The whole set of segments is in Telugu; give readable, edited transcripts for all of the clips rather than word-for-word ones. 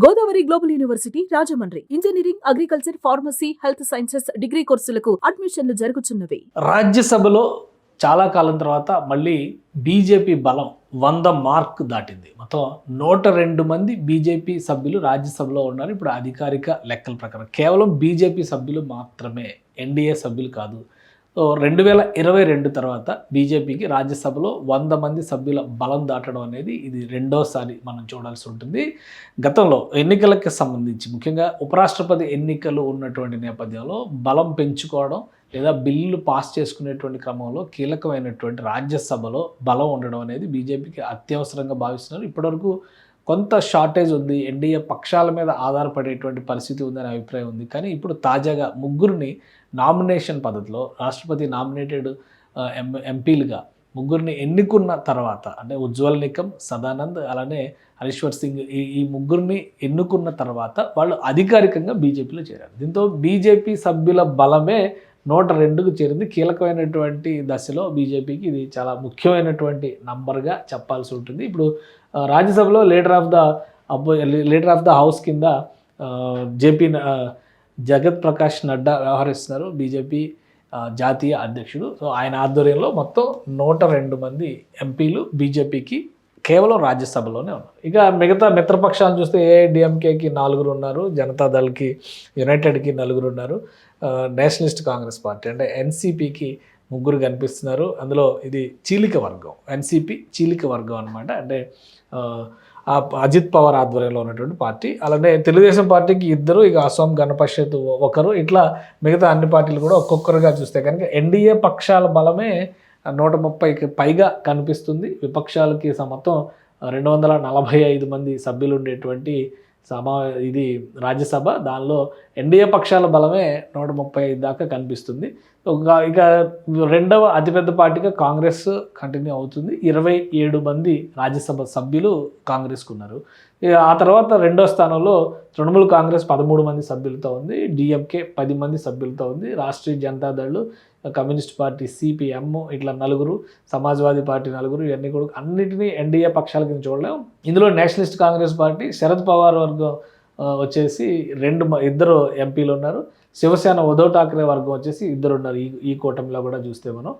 Godavari global university Rajahmundry engineering, agriculture, pharmacy, health sciences degree కోర్సులకు అడ్మిషన్లు జరుగుతున్నవి. రాజ్యసభలో చాలా కాలం తర్వాత మళ్ళీ బీజేపీ బలం 100 మార్క్ దాటింది. మొత్తం 102 మంది బీజేపీ సభ్యులు రాజ్యసభలో ఉన్నారు. ఇప్పుడు అధికారిక లెక్కల ప్రకారం కేవలం బీజేపీ సభ్యులు మాత్రమే, ఎన్డీఏ సభ్యులు కాదు. 2022 తర్వాత బీజేపీకి రాజ్యసభలో 100 మంది సభ్యుల బలం దాటడం అనేది ఇది రెండోసారి మనం చూడాల్సి ఉంటుంది. గతంలో ఎన్నికలకు సంబంధించి ముఖ్యంగా ఉపరాష్ట్రపతి ఎన్నికలు ఉన్నటువంటి నేపథ్యంలో బలం పెంచుకోవడం లేదా బిల్లులు పాస్ చేసుకునేటువంటి క్రమంలో కీలకమైనటువంటి రాజ్యసభలో బలం ఉండడం అనేది బీజేపీకి అత్యవసరంగా భావిస్తున్నారు. ఇప్పటివరకు కొంత షార్టేజ్ ఉంది, ఎన్డీఏ పక్షాల మీద ఆధారపడేటువంటి పరిస్థితి ఉందనే అభిప్రాయం ఉంది. కానీ ఇప్పుడు తాజాగా ముగ్గురిని నామినేషన్ పద్ధతిలో రాష్ట్రపతి నామినేటెడ్ ఎంపీలుగా ముగ్గురిని ఎన్నుకున్న తర్వాత, అంటే ఉజ్వల్ నికం, సదానంద్, అలానే హరీశ్వర్ సింగ్, ఈ ముగ్గురిని ఎన్నుకున్న తర్వాత వాళ్ళు అధికారికంగా బీజేపీలో చేరారు. దీంతో బీజేపీ సభ్యుల బలమే 102కు చేరింది. కీలకమైనటువంటి దశలో బీజేపీకి ఇది చాలా ముఖ్యమైనటువంటి నంబర్గా చెప్పాల్సి ఉంటుంది. ఇప్పుడు రాజ్యసభలో లీడర్ ఆఫ్ ద హౌస్ కింద జగత్ ప్రకాష్ నడ్డా వ్యవహరిస్తున్నారు, బీజేపీ జాతీయ అధ్యక్షుడు. సో ఆయన ఆధ్వర్యంలో మొత్తం 102 మంది ఎంపీలు బీజేపీకి కేవలం రాజ్యసభలోనే ఉన్నారు. ఇక మిగతా మిత్రపక్షాలను చూస్తే ఏఐడిఎంకేకి 4 ఉన్నారు, జనతాదళ్కి, యునైటెడ్కి 4 ఉన్నారు, నేషనలిస్ట్ కాంగ్రెస్ పార్టీ అంటే ఎన్సీపీకి 3 కనిపిస్తున్నారు. అందులో ఇది చీలిక వర్గం, ఎన్సీపీ చీలిక వర్గం అనమాట. అంటే అజిత్ పవార్ ఆధ్వర్యంలో ఉన్నటువంటి పార్టీ. అలానే తెలుగుదేశం పార్టీకి 2, ఇక అసోం గణ పరిషత్ 1, ఇట్లా మిగతా అన్ని పార్టీలు కూడా ఒక్కొక్కరుగా చూస్తే కనుక ఎన్డీఏ పక్షాల బలమే 130కి పైగా కనిపిస్తుంది. విపక్షాలకి మొత్తం 245 మంది సభ్యులు ఉండేటువంటి ఇది రాజ్యసభ. దానిలో ఎన్డీఏ పక్షాల బలమే 135 దాకా కనిపిస్తుంది. ఇక రెండవ అతిపెద్ద పార్టీగా కాంగ్రెస్ కంటిన్యూ అవుతుంది. 27 మంది రాజ్యసభ సభ్యులు కాంగ్రెస్కు ఉన్నారు. ఆ తర్వాత రెండో స్థానంలో తృణమూల్ కాంగ్రెస్ 13 మంది సభ్యులతో ఉంది, డిఎంకే 10 మంది సభ్యులతో ఉంది, Rashtriya Janata Dal, communist party CPM ఇట్లా 4, సమాజ్వాదీ పార్టీ 4, ఇవన్నీ కూడా అన్నిటినీ ఎన్డీఏ పక్షాల కింద చూడలేం. ఇందులో నేషనలిస్ట్ కాంగ్రెస్ పార్టీ శరద్ పవార్ వర్గం వచ్చేసి 2 ఎంపీలు ఉన్నారు, శివసేన ఉద్ధవ్ ఠాక్రే వర్గం వచ్చేసి 2 ఉన్నారు. ఈ కూటమిలో కూడా చూస్తే మనం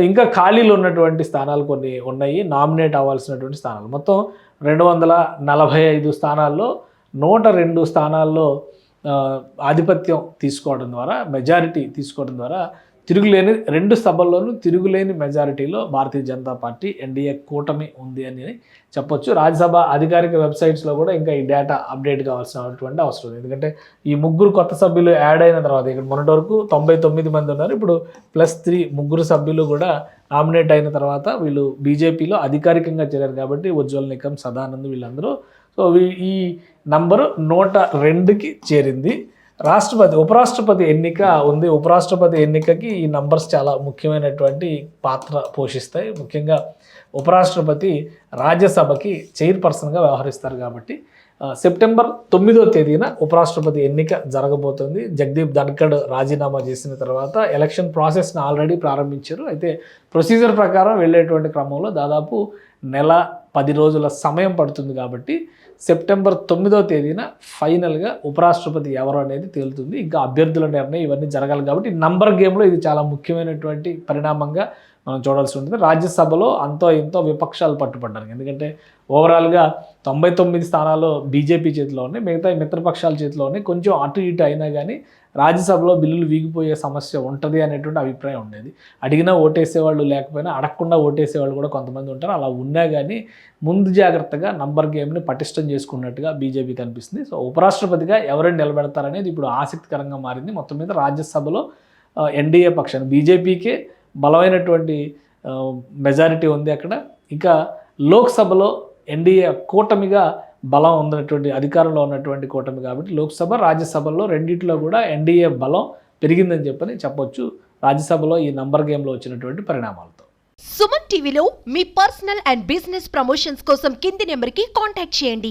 ఇంకా ఖాళీలు ఉన్నటువంటి స్థానాలు కొన్ని ఉన్నాయి, నామినేట్ అవ్వాల్సినటువంటి స్థానాలు. మొత్తం 245 స్థానాల్లో 102 స్థానాల్లో ఆధిపత్యం తీసుకోవడం ద్వారా, మెజారిటీ తీసుకోవడం ద్వారా తిరుగులేని 2 సభల్లోనూ తిరుగులేని మెజారిటీలో భారతీయ జనతా పార్టీ ఎన్డీఏ కూటమి ఉంది అని చెప్పొచ్చు. రాజ్యసభ అధికారిక వెబ్సైట్స్లో కూడా ఇంకా ఈ డేటా అప్డేట్ కావాల్సినటువంటి అవసరం ఉంది. ఎందుకంటే ఈ 3 కొత్త సభ్యులు యాడ్ అయిన తర్వాత ఇక్కడ మొన్నటి వరకు 99 మంది ఉన్నారు. ఇప్పుడు +3 3 సభ్యులు కూడా నామినేట్ అయిన తర్వాత వీళ్ళు బీజేపీలో అధికారికంగా చేరారు కాబట్టి ఉజ్వల్ నికం, సదానంద్ వీళ్ళందరూ. సో ఈ నంబరు 102కి చేరింది. ఉపరాష్ట్రపతి ఎన్నిక ఉంది. ఉపరాష్ట్రపతి ఎన్నికకి ఈ నంబర్స్ చాలా ముఖ్యమైనటువంటి పాత్ర పోషిస్తాయి. ముఖ్యంగా ఉపరాష్ట్రపతి రాజ్యసభకి చైర్పర్సన్గా వ్యవహరిస్తారు కాబట్టి సెప్టెంబర్ 9వ తేదీన ఉపరాష్ట్రపతి ఎన్నిక జరగబోతుంది. జగదీప్ ధన్కడ్ రాజీనామా చేసిన తర్వాత ఎలక్షన్ ప్రాసెస్ని ఆల్రెడీ ప్రారంభించారు. అయితే ప్రొసీజర్ ప్రకారం వెళ్ళేటువంటి క్రమంలో దాదాపు 10 రోజుల సమయం పడుతుంది కాబట్టి సెప్టెంబర్ 9వ తేదీన ఫైనల్గా ఉపరాష్ట్రపతి ఎవరు అనేది తేలుతుంది. ఇంకా అభ్యర్థుల నిర్ణయం ఇవన్నీ జరగాలి కాబట్టి నంబర్ గేమ్లో ఇది చాలా ముఖ్యమైనటువంటి పరిణామంగా మనం చూడాల్సి ఉంటుంది. రాజ్యసభలో అంతో ఇంతో విపక్షాలు పట్టుపడ్డారు. ఎందుకంటే ఓవరాల్గా 99 స్థానాలు బీజేపీ చేతిలో ఉన్నాయి, మిగతా మిత్రపక్షాల చేతిలో ఉన్నాయి. కొంచెం అటు ఇటు అయినా కానీ రాజ్యసభలో బిల్లులు వీగిపోయే సమస్య ఉంటుంది అనేటువంటి అభిప్రాయం ఉండేది. అడిగినా ఓటేసేవాళ్ళు లేకపోయినా అడగకుండా ఓటేసేవాళ్ళు కూడా కొంతమంది ఉంటారు. అలా ఉన్నా కానీ ముందు జాగ్రత్తగా నంబర్ గేమ్ని పటిష్టం చేసుకున్నట్టుగా బీజేపీ కనిపిస్తుంది. సో ఉపరాష్ట్రపతిగా ఎవరిని నిలబెడతారనేది ఇప్పుడు ఆసక్తికరంగా మారింది. మొత్తం మీద రాజ్యసభలో ఎన్డీఏ పక్షాన్ని, బీజేపీకే బలమైనటువంటి మెజారిటీ ఉంది అక్కడ. ఇంకా లోక్సభలో ఎన్డీఏ కూటమిగా బలం ఉన్నటువంటి, అధికారంలో ఉన్నటువంటి కూటమి కాబట్టి లోక్సభ, రాజ్యసభలో రెండింటిలో కూడా ఎన్డీఏ బలం పెరిగిందని చెప్పొచ్చు రాజ్యసభలో ఈ నంబర్ గేమ్లో వచ్చినటువంటి పరిణామాలతో. సుమన్ టీవీలో మీ పర్సనల్ అండ్ బిజినెస్ ప్రమోషన్స్ కోసం కింది నెంబర్కి కాంటాక్ట్ చేయండి.